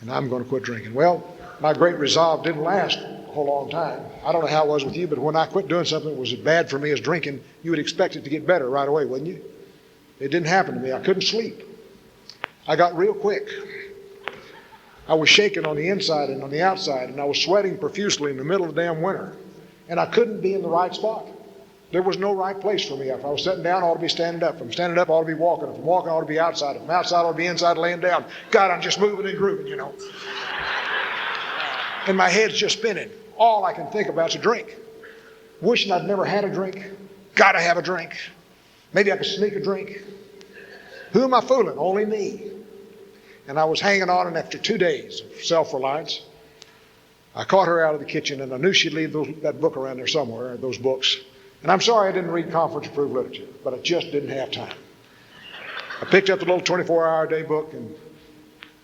Speaker 1: And I'm going to quit drinking. Well, my great resolve didn't last a whole long time. I don't know how it was with you, but when I quit doing something that was as bad for me as drinking, you would expect it to get better right away, wouldn't you? It didn't happen to me. I couldn't sleep. I got real quick. I was shaking on the inside and on the outside, and I was sweating profusely in the middle of the damn winter. And I couldn't be in the right spot. There was no right place for me. If I was sitting down, I ought to be standing up. If I'm standing up, I ought to be walking. If I'm walking, I ought to be outside. If I'm outside, I ought to be inside laying down. God, I'm just moving and grooving, And my head's just spinning. All I can think about is a drink. Wishing I'd never had a drink. Gotta have a drink. Maybe I could sneak a drink. Who am I fooling? Only me. And I was hanging on, and after 2 days of self-reliance, I caught her out of the kitchen, and I knew she'd leave that book around there somewhere, those books. And I'm sorry I didn't read conference-approved literature, but I just didn't have time. I picked up the little 24-hour-a-day book and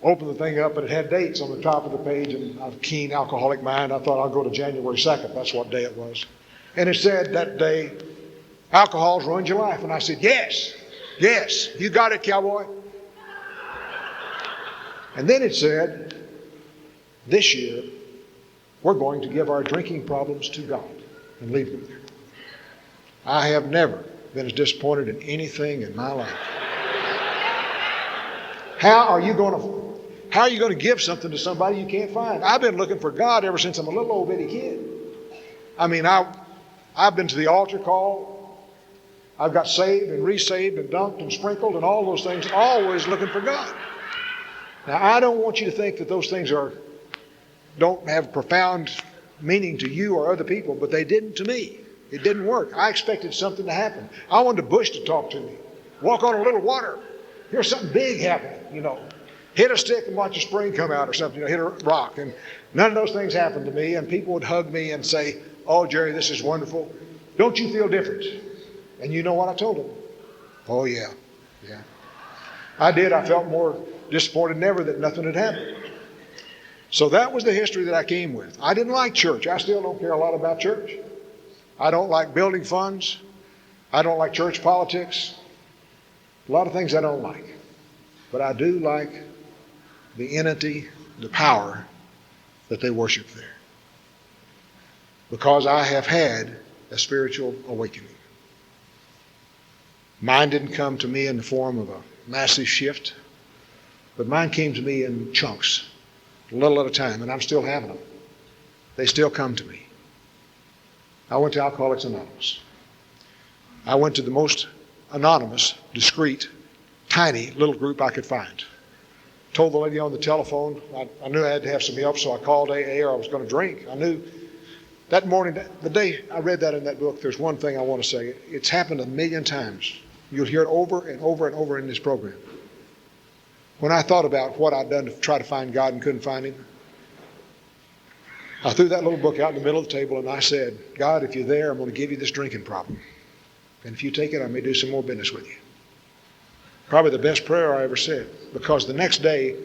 Speaker 1: opened the thing up, and it had dates on the top of the page, and I have a keen alcoholic mind. I thought I'll go to January 2nd. That's what day it was. And it said that day, alcohol's ruined your life. And I said, yes, you got it, cowboy. And then it said, this year, we're going to give our drinking problems to God and leave them there. I have never been as disappointed in anything in my life. How are you going to How are you going to give something to somebody you can't find? I've been looking for God ever since I'm a little old bitty kid. I mean, I've been to the altar call. I've got saved and resaved and dunked and sprinkled and all those things, always looking for God. Now, I don't want you to think that those things don't have profound meaning to you or other people, but they didn't to me. It didn't work. I expected something to happen. I wanted a bush to talk to me. Walk on a little water. Here's something big happening, Hit a stick and watch a spring come out or something, hit a rock. And none of those things happened to me, and people would hug me and say, "Oh, Jerry, this is wonderful. Don't you feel different?" And you know what I told them? "Oh, yeah. I did. I felt more disappointed than ever that nothing had happened." So that was the history that I came with. I didn't like church. I still don't care a lot about church. I don't like building funds. I don't like church politics. A lot of things I don't like. But I do like the entity, the power that they worship there. Because I have had a spiritual awakening. Mine didn't come to me in the form of a massive shift, but mine came to me in chunks, a little at a time, and I'm still having them. They still come to me. I went to Alcoholics Anonymous. I went to the most anonymous, discreet, tiny little group I could find. Told the lady on the telephone, I knew I had to have some help, so I called AA or I was going to drink. I knew that morning, the day I read that in that book, there's one thing I want to say. It's happened a million times. You'll hear it over and over and over in this program. When I thought about what I'd done to try to find God and couldn't find Him, I threw that little book out in the middle of the table and I said, "God, if you're there, I'm going to give you this drinking problem. And if you take it, I may do some more business with you." Probably the best prayer I ever said, because the next day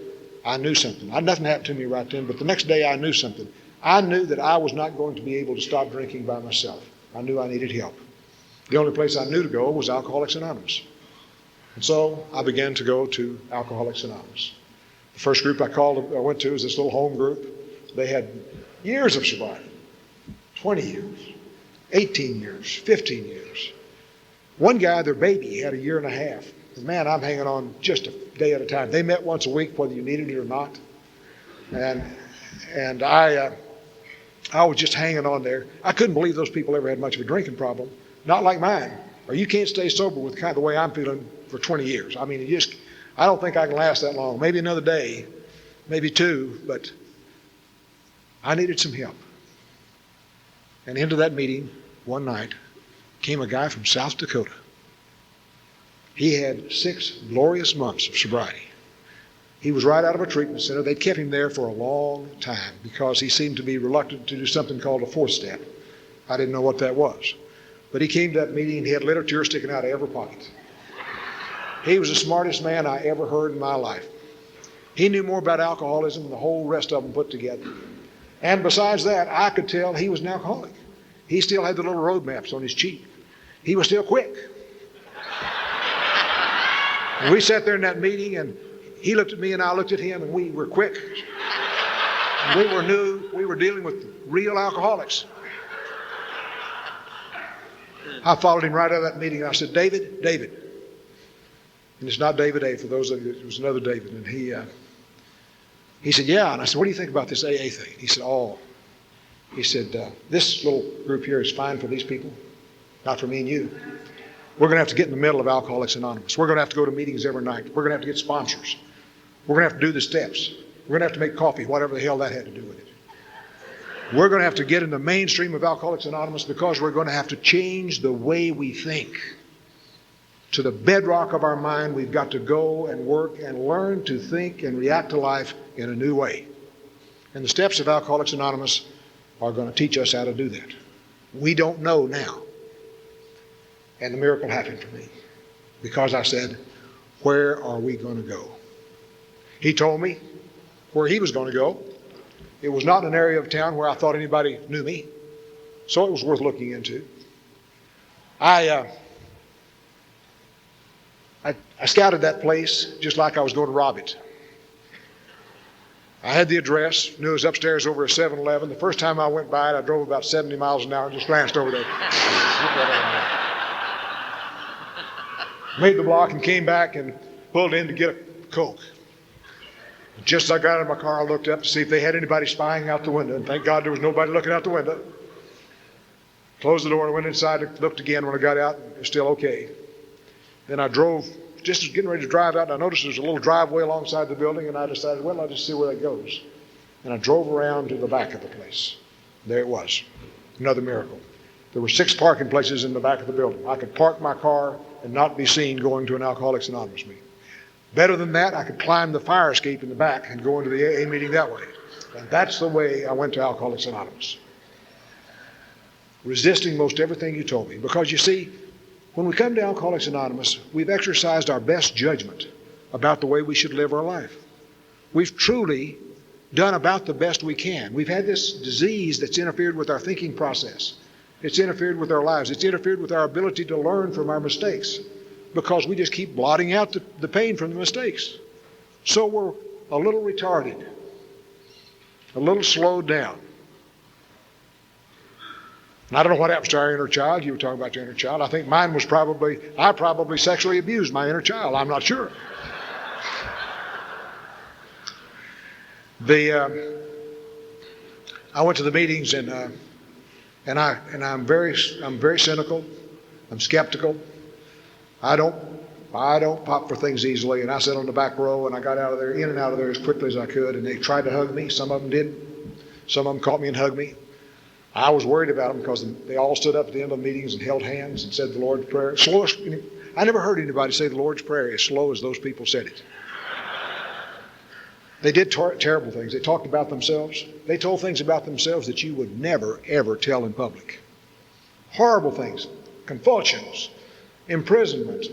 Speaker 1: I knew something. Nothing happened to me right then, but the next day I knew something. I knew that I was not going to be able to stop drinking by myself. I knew I needed help. The only place I knew to go was Alcoholics Anonymous. And so I began to go to Alcoholics Anonymous. The first group I went to was this little home group. They had years of sobriety, 20 years, 18 years, 15 years. One guy, their baby, had a year and a half. And man, I'm hanging on just a day at a time. They met once a week, whether you needed it or not. And I was just hanging on there. I couldn't believe those people ever had much of a drinking problem. Not like mine. Or you can't stay sober with kind of the way I'm feeling for 20 years. I mean, I don't think I can last that long. Maybe another day, maybe two, but I needed some help. And into that meeting one night came a guy from South Dakota. He had 6 glorious months of sobriety. He was right out of a treatment center. They'd kept him there for a long time because he seemed to be reluctant to do something called a 4th step. I didn't know what that was. But he came to that meeting and he had literature sticking out of every pocket. He was the smartest man I ever heard in my life. He knew more about alcoholism than the whole rest of them put together. And besides that, I could tell he was an alcoholic. He still had the little road maps on his cheek. He was still quick. And we sat there in that meeting and he looked at me and I looked at him and we were quick. And we were dealing with real alcoholics. I followed him right out of that meeting and I said, David. And it's not David A. For those of you, it was another David. And he said, yeah. And I said, what do you think about this AA thing? He said, this little group here is fine for these people, not for me and you. We're going to have to get in the middle of Alcoholics Anonymous. We're going to have to go to meetings every night. We're going to have to get sponsors. We're going to have to do the steps. We're going to have to make coffee, whatever the hell that had to do with it. We're going to have to get in the mainstream of Alcoholics Anonymous because we're going to have to change the way we think. To the bedrock of our mind, we've got to go and work and learn to think and react to life in a new way. And the steps of Alcoholics Anonymous are going to teach us how to do that. We don't know now. And the miracle happened for me because I said, where are we going to go? He told me where he was going to go. It was not an area of town where I thought anybody knew me, so it was worth looking into. I scouted that place just like I was going to rob it. I had the address, knew it was upstairs over a 7-Eleven. The first time I went by it, I drove about 70 miles an hour and just glanced over there. Made the block and came back and pulled in to get a Coke. Just as I got out of my car, I looked up to see if they had anybody spying out the window, and thank God there was nobody looking out the window. Closed the door and went inside and looked again when I got out. It was still okay. Then I drove, just as getting ready to drive out, and I noticed there's a little driveway alongside the building, and I decided, well, I'll just see where that goes. And I drove around to the back of the place. There it was. Another miracle. There were 6 parking places in the back of the building. I could park my car and not be seen going to an Alcoholics Anonymous meeting. Better than that, I could climb the fire escape in the back and go into the AA meeting that way. And that's the way I went to Alcoholics Anonymous. Resisting most everything you told me. Because you see, when we come to Alcoholics Anonymous, we've exercised our best judgment about the way we should live our life. We've truly done about the best we can. We've had this disease that's interfered with our thinking process. It's interfered with our lives. It's interfered with our ability to learn from our mistakes because we just keep blotting out the pain from the mistakes. So we're a little retarded, a little slowed down. And I don't know what happens to our inner child. You were talking about your inner child. I think mine was I probably sexually abused my inner child. I'm not sure. I went to the meetings and I'm very cynical. I'm skeptical. I don't pop for things easily. And I sat on the back row and I got out of there, in and out of there as quickly as I could. And they tried to hug me. Some of them did. Some of them caught me and hugged me. I was worried about them because they all stood up at the end of the meetings and held hands and said the Lord's Prayer. I never heard anybody say the Lord's Prayer as slow as those people said it. They did terrible things. They talked about themselves. They told things about themselves that you would never, ever tell in public. Horrible things. Convulsions, imprisonment,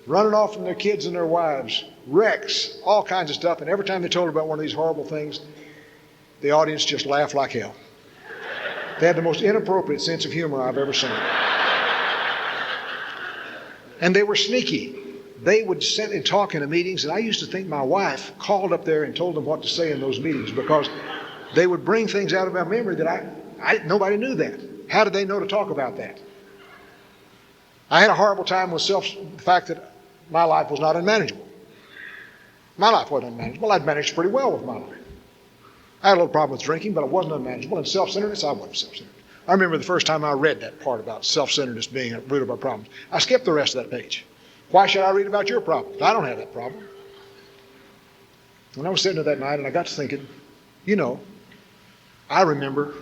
Speaker 1: running off from their kids and their wives, wrecks, all kinds of stuff. And every time they told about one of these horrible things, the audience just laughed like hell. They had the most inappropriate sense of humor I've ever seen. And they were sneaky. They would sit and talk in the meetings, and I used to think my wife called up there and told them what to say in those meetings because they would bring things out of my memory that nobody knew that. How did they know to talk about that? I had a horrible time with the fact that my life was not unmanageable. My life wasn't unmanageable. I'd managed pretty well with my life. I had a little problem with drinking, but it wasn't unmanageable. And self-centeredness, I wasn't self-centered. I remember the first time I read that part about self-centeredness being at the root of our problems. I skipped the rest of that page. Why should I read about your problems? I don't have that problem. When I was sitting there that night and I got to thinking, I remember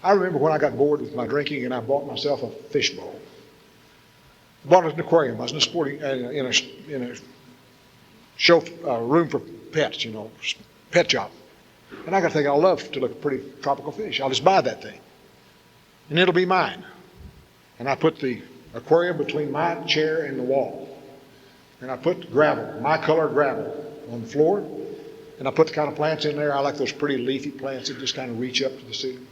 Speaker 1: when I got bored with my drinking and I bought myself a fish bowl. I bought it in an aquarium. I was in a sporting, in a show room for pets, pet shop. And I got to think, I love to look at pretty tropical fish. I'll just buy that thing. And it'll be mine. And I put the aquarium between my chair and the wall. And I put gravel, my color gravel, on the floor. And I put the kind of plants in there. I like those pretty leafy plants that just kind of reach up to the ceiling.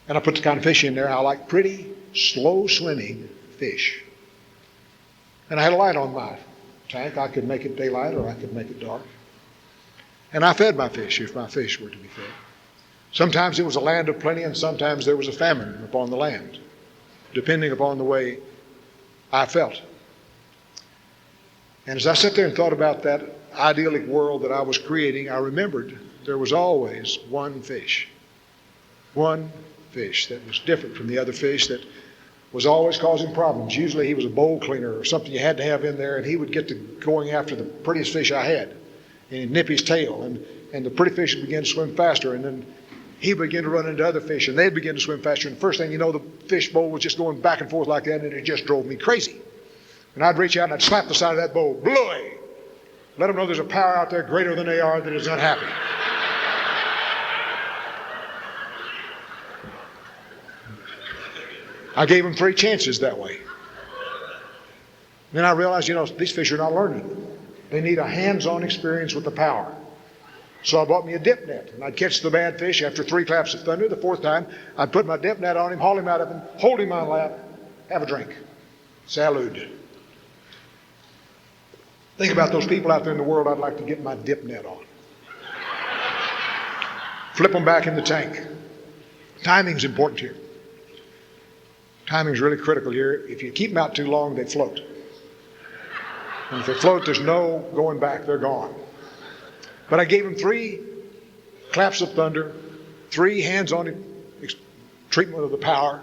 Speaker 1: And I put the kind of fish in there. I like pretty, slow-swimming fish. And I had a light on my tank. I could make it daylight or I could make it dark. And I fed my fish if my fish were to be fed. Sometimes it was a land of plenty and sometimes there was a famine upon the land, depending upon the way I felt. And as I sat there and thought about that idyllic world that I was creating, I remembered there was always one fish that was different from the other fish that was always causing problems. Usually he was a bowl cleaner or something you had to have in there, and he would get to going after the prettiest fish I had. And he'd nip his tail, and the pretty fish would begin to swim faster, and then he'd begin to run into other fish, and they'd begin to swim faster. And the first thing you know, the fish bowl was just going back and forth like that, and it just drove me crazy. And I'd reach out and I'd slap the side of that bowl, blowy! Let them know there's a power out there greater than they are that is unhappy. I gave them 3 chances that way. Then I realized, these fish are not learning. They need a hands-on experience with the power. So I bought me a dip net, and I'd catch the bad fish after 3 claps of thunder. The 4th time, I'd put my dip net on him, haul him out of him, hold him on lap, have a drink. Salud. Think about those people out there in the world I'd like to get my dip net on. Flip them back in the tank. Timing's important here. Timing's really critical here. If you keep them out too long, they float. And if they float, there's no going back. They're gone. But I gave him 3 claps of thunder, 3 hands-on treatment of the power.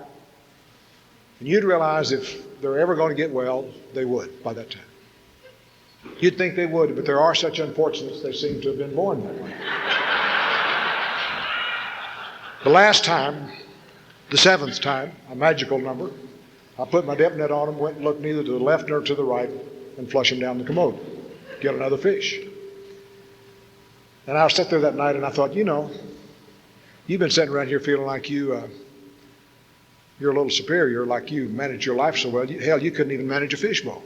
Speaker 1: And you'd realize if they're ever going to get well, they would by that time. You'd think they would, but there are such unfortunates, they seem to have been born that way. The last time, the 7th time, a magical number, I put my depth net on him, went and looked neither to the left nor to the right, and flush him down the commode. Get another fish. And I sat there that night and I thought, you've been sitting around here feeling like you're a little superior, like you manage your life so well. Hell, you couldn't even manage a fishbowl.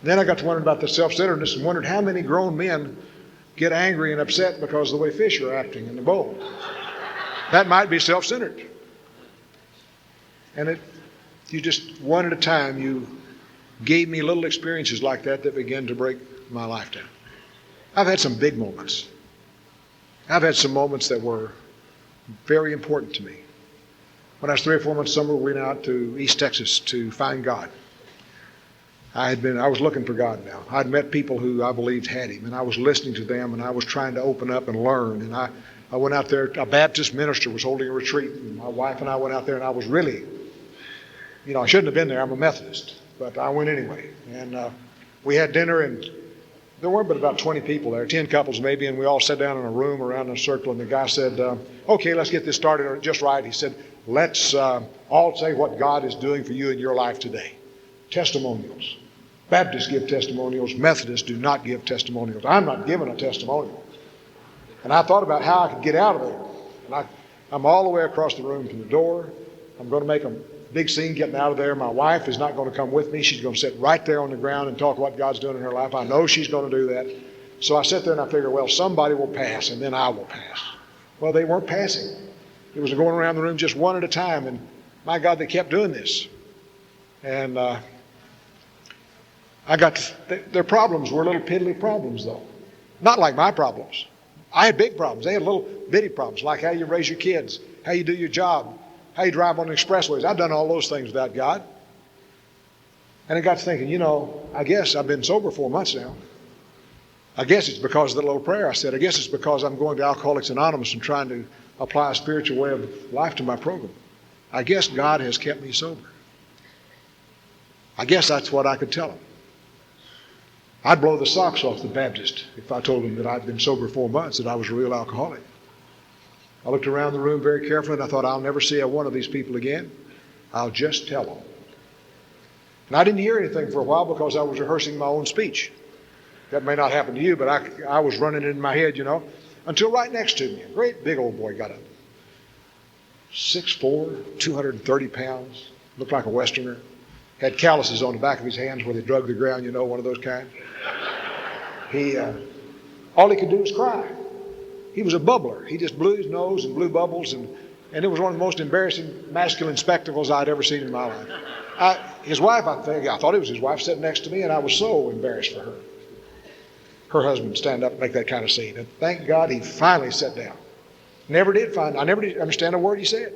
Speaker 1: Then I got to wondering about the self-centeredness and wondered how many grown men get angry and upset because of the way fish are acting in the bowl. That might be self-centered. And you just one at a time, you gave me little experiences like that began to break my life down. I've had some big moments. I've had some moments that were very important to me. When I was 3 or 4 months summer, we went out to East Texas to find God. I was looking for God now. I'd met people who I believed had Him, and I was listening to them, and I was trying to open up and learn. And I went out there, a Baptist minister was holding a retreat, and my wife and I went out there, and I was really, I shouldn't have been there. I'm a Methodist, but I went anyway. And we had dinner, and there weren't but about 20 people there, 10 couples maybe, and we all sat down in a room around in a circle, and the guy said, okay, let's get this started just right. He said, let's all say what God is doing for you in your life today. Testimonials. Baptists give testimonials. Methodists do not give testimonials. I'm not giving a testimonial. And I thought about how I could get out of there. And I'm all the way across the room from the door. I'm going to make a big scene getting out of there. My wife is not going to come with me. She's going to sit right there on the ground and talk what God's doing in her life. I know she's going to do that. So I sit there and I figure, well, somebody will pass and then I will pass. Well, they weren't passing. It was going around the room just one at a time. And my God, they kept doing this. And their problems were little piddly problems, though. Not like my problems. I had big problems. They had little bitty problems, like how you raise your kids, how you do your job, how you drive on the expressways. I've done all those things without God. And I got to thinking, I guess I've been sober 4 months now. I guess it's because of the little prayer I said. I guess it's because I'm going to Alcoholics Anonymous and trying to apply a spiritual way of life to my program. I guess God has kept me sober. I guess that's what I could tell him. I'd blow the socks off the Baptist if I told him that I'd been sober 4 months, that I was a real alcoholic. I looked around the room very carefully and I thought, I'll never see one of these people again. I'll just tell them. And I didn't hear anything for a while because I was rehearsing my own speech. That may not happen to you, but I was running it in my head, until right next to me, a great big old boy got up. 6'4", 230 pounds, looked like a Westerner. Had calluses on the back of his hands where they drug the ground, one of those kind. All he could do was cry. He was a bubbler. He just blew his nose and blew bubbles, and it was one of the most embarrassing masculine spectacles I'd ever seen in my life. His wife, I thought it was his wife, sitting next to me, and I was so embarrassed for her. Her husband stand up and make that kind of scene. And thank God he finally sat down. I never did understand a word he said.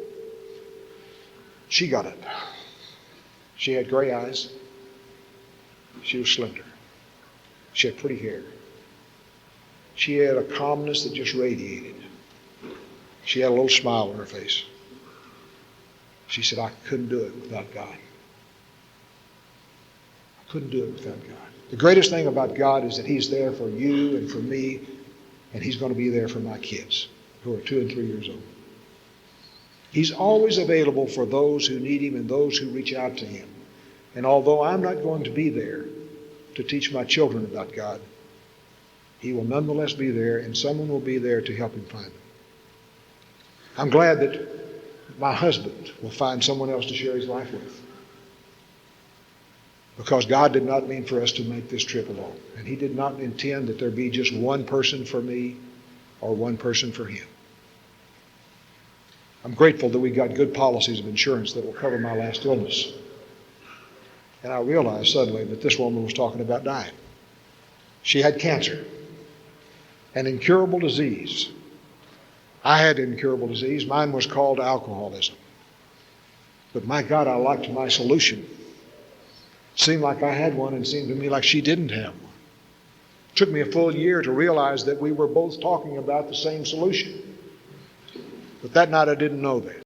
Speaker 1: She got up. She had gray eyes. She was slender. She had pretty hair. She had a calmness that just radiated. She had a little smile on her face. She said, I couldn't do it without God. I couldn't do it without God. The greatest thing about God is that He's there for you and for me, and He's going to be there for my kids who are 2 and 3 years old. He's always available for those who need Him and those who reach out to Him. And although I'm not going to be there to teach my children about God, He will nonetheless be there, and someone will be there to help him find Him. I'm glad that my husband will find someone else to share his life with. Because God did not mean for us to make this trip alone. And He did not intend that there be just one person for me or one person for him. I'm grateful that we got good policies of insurance that will cover my last illness. And I realized suddenly that this woman was talking about dying. She had cancer, an incurable disease. I had an incurable disease. Mine was called alcoholism. But my God, I liked my solution. It seemed like I had one, and it seemed to me like she didn't have one. Took me a full year to realize that we were both talking about the same solution. But that night I didn't know that.